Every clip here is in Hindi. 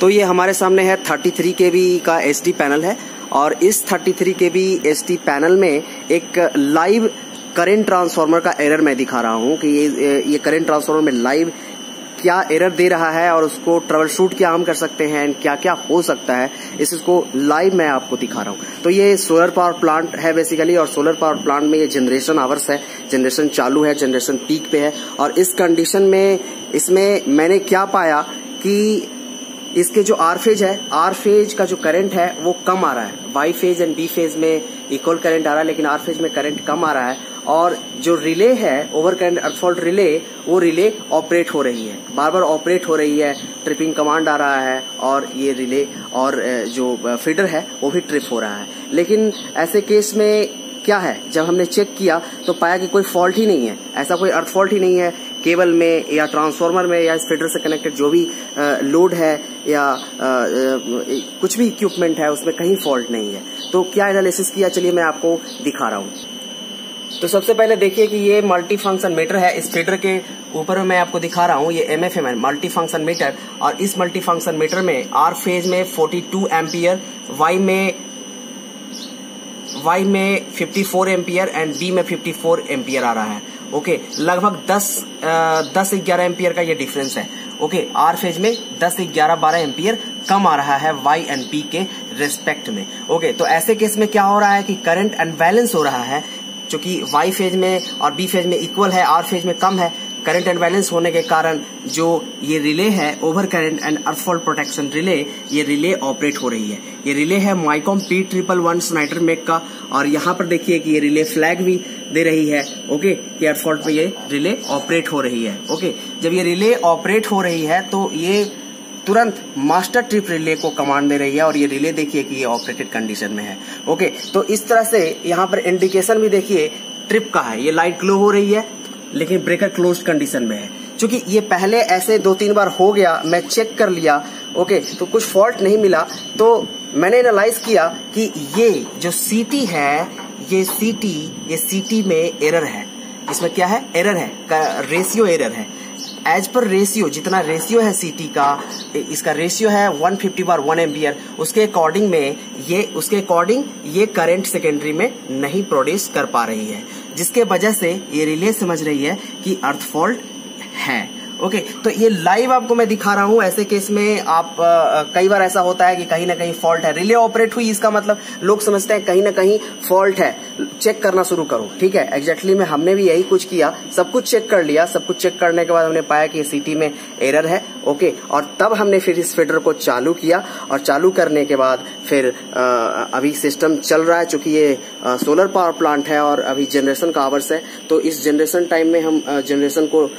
तो ये हमारे सामने है 33 kV का एसटी पैनल है और इस 33 kV एसटी पैनल में एक लाइव करंट ट्रांसफार्मर का एरर मैं दिखा रहा हूं कि ये करंट ट्रांसफार्मर में लाइव क्या एरर दे रहा है और उसको ट्रबल शूट क्या हम कर सकते हैं, क्या क्या हो सकता है, इसको लाइव मैं आपको दिखा रहा हूं। तो ये सोलर पावर प्लांट है बेसिकली, और सोलर पावर प्लांट में ये जनरेशन आवर्स है, जनरेशन चालू है, जनरेशन पीक पे है। और इस कंडीशन में इसमें मैंने क्या पाया कि इसके जो आर फेज है, आर फेज का जो करंट है वो कम आ रहा है। Y phase and B phase में इक्वल करंट आ रहा है, लेकिन आर फेज में करंट कम आ रहा है। और जो रिले है, over current earth fault relay, वो रिले ऑपरेट हो रही है, बार बार ऑपरेट हो रही है, ट्रिपिंग कमांड आ रहा है और ये रिले और जो फीडर है वो भी ट्रिप हो रहा है। लेकिन ऐसे केस में क्या है, जब हमने चेक किया तो पाया कि कोई फॉल्ट ही नहीं है, ऐसा कोई अर्थ फॉल्ट ही नहीं है केबल में या ट्रांसफार्मर में या इस फीडर से कनेक्टेड जो भी लोड है या कुछ भी इक्विपमेंट है उसमें कहीं फॉल्ट नहीं है। तो क्या एनालिसिस किया, चलिए मैं आपको दिखा रहा हूं। तो सबसे पहले देखिए कि ये मल्टी फंक्शन मीटर है। इस फीडर के ऊपर मैं आपको दिखा रहा हूं, ये MFM है, मल्टी फंक्शन मीटर। और इस मल्टी फंक्शन मीटर में आर फेज में 42 एम्पियर, वाई में 54 एम्पियर एंड बी में 54 एम्पियर आ रहा है। ओके, लगभग 10-11 एम्पियर का ये डिफरेंस है। ओके, आर फेज में 10-11-12 एम्पियर कम आ रहा है वाई एंड बी के रेस्पेक्ट में। ओके, तो ऐसे केस में क्या हो रहा है कि करंट अनबैलेंस हो रहा है, क्योंकि वाई फेज में और बी फेज में इक्वल है, आर फेज में कम है। करंट अनबैलेंस होने के कारण जो ये रिले है, over current and earth fault protection relay, ये रिले ऑपरेट हो रही है। ये रिले है माइकॉम P111 स्नाइडर मेक का, और यहाँ पर देखिए कि ये रिले फ्लैग भी दे रही है। ओके, कि अर्थ फॉल्ट में ये रिले ऑपरेट हो रही है। ओके, जब ये रिले ऑपरेट हो रही है तो ये तुरंत मास्टर ट्रिप रिले को कमांड दे रही है, और ये रिले देखिए कि ये ऑपरेटेड कंडीशन में है। ओके, तो इस तरह से यहाँ पर इंडिकेशन भी देखिए ट्रिप का है। ये लाइट ग्लो हो रही है लेकिन ब्रेकर क्लोज्ड कंडीशन में है। क्योंकि ये पहले ऐसे 2-3 बार हो गया, मैं चेक कर लिया। ओके, तो कुछ फॉल्ट नहीं मिला, तो मैंने एनालाइज किया कि ये जो सीटी है, ये सीटी में एरर है। इसमें क्या है, एरर है, रेशियो एरर है। एज पर रेशियो, जितना रेशियो है सीटी का, इसका रेशियो है 150/1 एम्पियर, उसके अकॉर्डिंग ये करंट सेकेंडरी में नहीं प्रोड्यूस कर पा रही है, जिसके वजह से ये रिले समझ रही है कि अर्थ फॉल्ट है। ओके, तो ये लाइव आपको मैं दिखा रहा हूं। ऐसे केस में आप कई बार ऐसा होता है कि कहीं ना कहीं फॉल्ट है, रिले ऑपरेट हुई, इसका मतलब लोग समझते हैं कहीं ना कहीं फॉल्ट है, चेक करना शुरू करो। ठीक है, एग्जैक्टली में हमने भी यही कुछ किया, सब कुछ चेक कर लिया। सब कुछ चेक करने के बाद हमने पाया कि सीटी में एरर है। ओके, और तब हमने फिर इस फीडर को चालू किया, और चालू करने के बाद फिर अभी सिस्टम चल रहा है। चूंकि ये सोलर पावर प्लांट है और अभी जनरेशन का आवर्स है, तो इस जनरेशन टाइम में हम जनरेशन को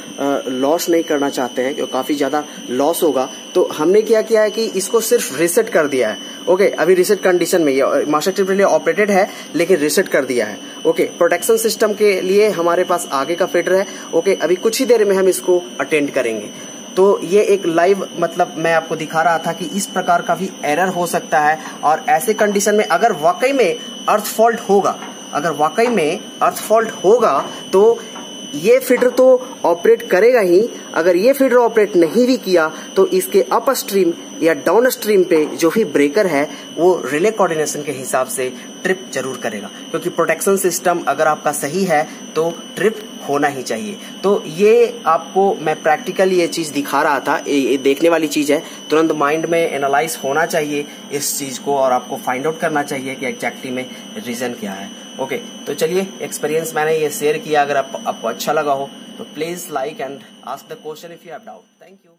लॉस नहीं करना चाहते हैं, क्योंकि काफी ज्यादा लॉस होगा। तो हमने क्या किया है कि इसको सिर्फ रीसेट कर दिया है। ओके, अभी रीसेट कंडीशन में ये मास्टर ट्रिप रिले ऑपरेटेड है, लेकिन रीसेट कर दिया है। ओके, प्रोटेक्शन सिस्टम के लिए हमारे पास आगे का फीडर है। ओके, अभी कुछ ही देर में हम इसको अटेंड करेंगे। तो ये एक लाइव मतलब मैं आपको दिखा रहा था कि इस प्रकार का भी एरर हो सकता है। और ऐसे कंडीशन में अगर वाकई में अर्थ फॉल्ट होगा, तो ये फीडर तो ऑपरेट करेगा ही। अगर ये फीडर ऑपरेट नहीं भी किया तो इसके अप स्ट्रीम या डाउन स्ट्रीम पे जो भी ब्रेकर है वो रिले कोऑर्डिनेशन के हिसाब से ट्रिप जरूर करेगा, क्योंकि प्रोटेक्शन सिस्टम अगर आपका सही है तो ट्रिप होना ही चाहिए। तो ये आपको मैं प्रैक्टिकल ये चीज दिखा रहा था, ये देखने वाली चीज है, तुरंत माइंड में एनालाइज होना चाहिए इस चीज को, और आपको फाइंड आउट करना चाहिए कि एग्जैक्टली में रीजन क्या है। ओके, तो चलिए, एक्सपीरियंस मैंने ये शेयर किया। अगर आपको अच्छा लगा हो तो please like and ask the question if you have doubt. Thank you.